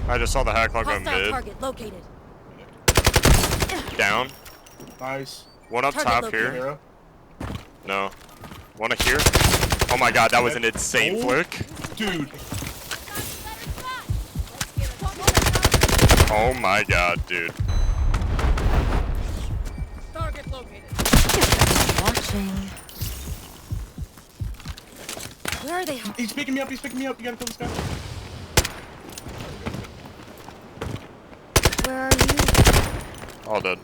I just saw the hack log on Hostile mid. target located. Down. Nice. One up Target top located. here. Hero. No. One up here. Oh my god, that was an insane flick. Dude. Oh my god, dude. Target located. Watching. Where are they? He's picking me up. He's picking me up. You gotta kill this guy. Where are you? All dead.